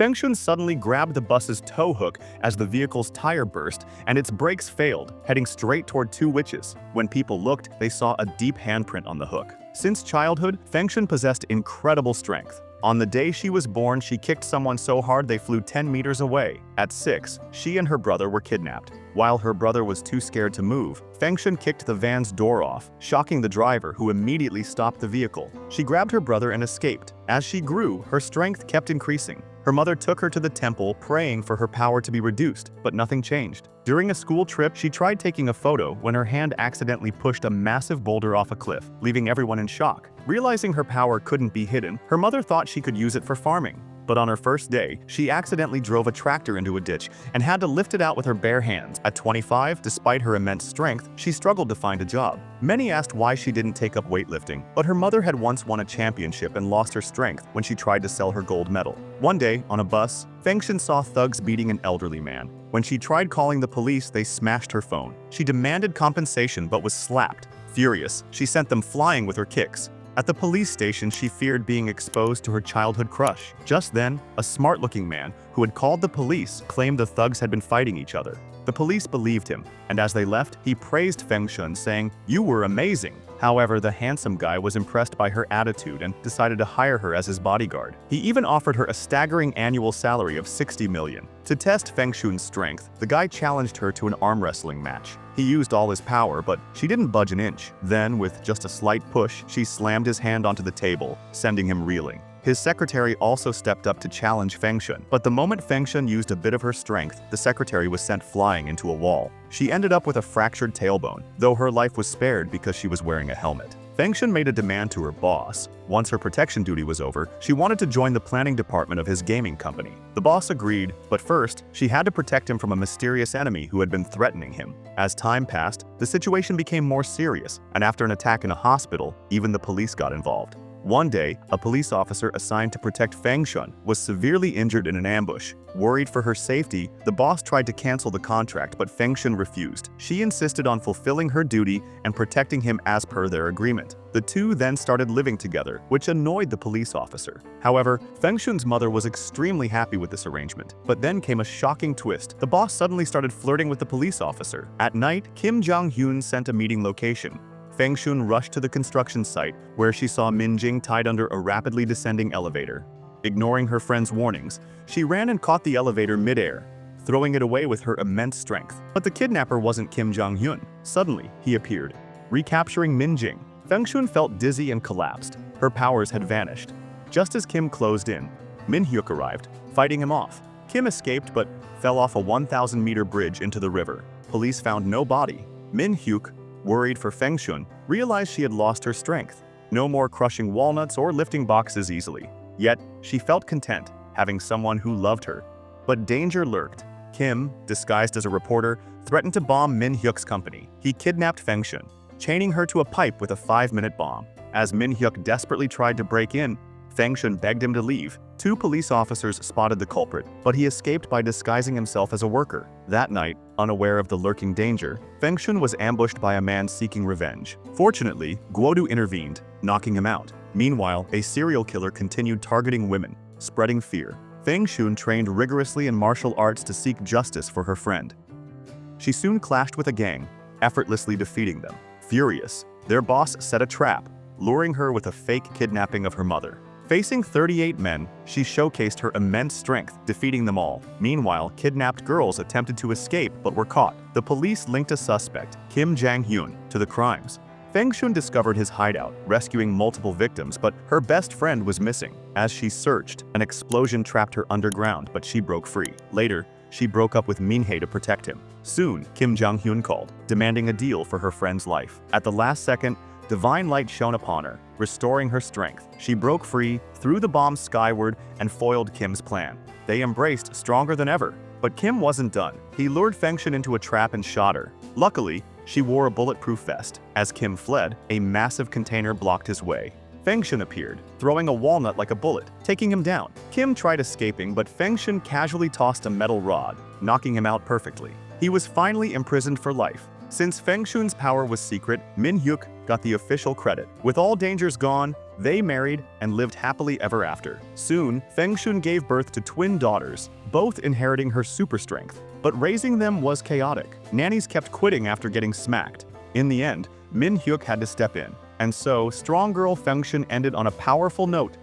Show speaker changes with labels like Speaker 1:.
Speaker 1: Fengshun suddenly grabbed the bus's tow hook as the vehicle's tire burst and its brakes failed, heading straight toward two witches. When people looked, they saw a deep handprint on the hook. Since childhood, Fengshun possessed incredible strength. On the day she was born, she kicked someone so hard they flew 10 meters away. At 6, she and her brother were kidnapped. While her brother was too scared to move, Fengshun kicked the van's door off, shocking the driver, who immediately stopped the vehicle. She grabbed her brother and escaped. As she grew, her strength kept increasing. Her mother took her to the temple, praying for her power to be reduced, but nothing changed. During a school trip, she tried taking a photo when her hand accidentally pushed a massive boulder off a cliff, leaving everyone in shock. Realizing her power couldn't be hidden, her mother thought she could use it for farming. But on her first day, she accidentally drove a tractor into a ditch and had to lift it out with her bare hands. At 25, despite her immense strength, she struggled to find a job. Many asked why she didn't take up weightlifting, but her mother had once won a championship and lost her strength when she tried to sell her gold medal. One day, on a bus, Fengshun saw thugs beating an elderly man. When she tried calling the police, they smashed her phone. She demanded compensation but was slapped. Furious, she sent them flying with her kicks. At the police station, she feared being exposed to her childhood crush. Just then, a smart-looking man who had called the police claimed the thugs had been fighting each other. The police believed him, and as they left, he praised Fengshun, saying, "You were amazing." However, the handsome guy was impressed by her attitude and decided to hire her as his bodyguard. He even offered her a staggering annual salary of 60 million. To test Fengshun's strength, the guy challenged her to an arm wrestling match. He used all his power, but she didn't budge an inch. Then, with just a slight push, she slammed his hand onto the table, sending him reeling. His secretary also stepped up to challenge Fengshun, but the moment Fengshun used a bit of her strength, the secretary was sent flying into a wall. She ended up with a fractured tailbone, though her life was spared because she was wearing a helmet. Fengshun made a demand to her boss. Once her protection duty was over, she wanted to join the planning department of his gaming company. The boss agreed, but first, she had to protect him from a mysterious enemy who had been threatening him. As time passed, the situation became more serious, and after an attack in a hospital, even the police got involved. One day, a police officer assigned to protect Fengshun was severely injured in an ambush. Worried for her safety, the boss tried to cancel the contract, but Fengshun refused. She insisted on fulfilling her duty and protecting him as per their agreement. The two then started living together, which annoyed the police officer. However, Fengshun's mother was extremely happy with this arrangement. But then came a shocking twist. The boss suddenly started flirting with the police officer. At night, Kim Jong-hyun sent a meeting location. Fengshun rushed to the construction site, where she saw Minjing tied under a rapidly descending elevator. Ignoring her friend's warnings, she ran and caught the elevator midair, throwing it away with her immense strength. But the kidnapper wasn't Kim Jong-hyun. Suddenly, he appeared, recapturing Minjing. Fengshun felt dizzy and collapsed. Her powers had vanished. Just as Kim closed in, Min-hyuk arrived, fighting him off. Kim escaped but fell off a 1,000-meter bridge into the river. Police found no body. Min-hyuk, worried for Fengshun, realized she had lost her strength. No more crushing walnuts or lifting boxes easily. Yet, she felt content, having someone who loved her. But danger lurked. Kim, disguised as a reporter, threatened to bomb Min-hyuk's company. He kidnapped Fengshun, chaining her to a pipe with a 5-minute bomb. As Min-hyuk desperately tried to break in, Fengshun begged him to leave. 2 police officers spotted the culprit, but he escaped by disguising himself as a worker. That night, unaware of the lurking danger, Fengshun was ambushed by a man seeking revenge. Fortunately, Guodu intervened, knocking him out. Meanwhile, a serial killer continued targeting women, spreading fear. Fengshun trained rigorously in martial arts to seek justice for her friend. She soon clashed with a gang, effortlessly defeating them. Furious, their boss set a trap, luring her with a fake kidnapping of her mother. Facing 38 men, she showcased her immense strength, defeating them all. Meanwhile, kidnapped girls attempted to escape but were caught. The police linked a suspect, Kim Jang-hyun, to the crimes. Fengshun discovered his hideout, rescuing multiple victims, but her best friend was missing. As she searched, an explosion trapped her underground, but she broke free. Later, she broke up with Minhye to protect him. Soon, Kim Jong-hyun called, demanding a deal for her friend's life. At the last second, divine light shone upon her, restoring her strength. She broke free, threw the bomb skyward, and foiled Kim's plan. They embraced stronger than ever. But Kim wasn't done. He lured Fengshun into a trap and shot her. Luckily, she wore a bulletproof vest. As Kim fled, a massive container blocked his way. Fengshun appeared, throwing a walnut like a bullet, taking him down. Kim tried escaping, but Fengshun casually tossed a metal rod, knocking him out perfectly. He was finally imprisoned for life. Since Fengshun's power was secret, Min-hyuk got the official credit. With all dangers gone, They married and lived happily ever after. Soon, Fengshun gave birth to twin daughters, both inheriting her super strength. But raising them was chaotic. Nannies kept quitting after getting smacked. In the end, Min Hyuk had to step in. And so, strong girl Fengshun ended on a powerful note,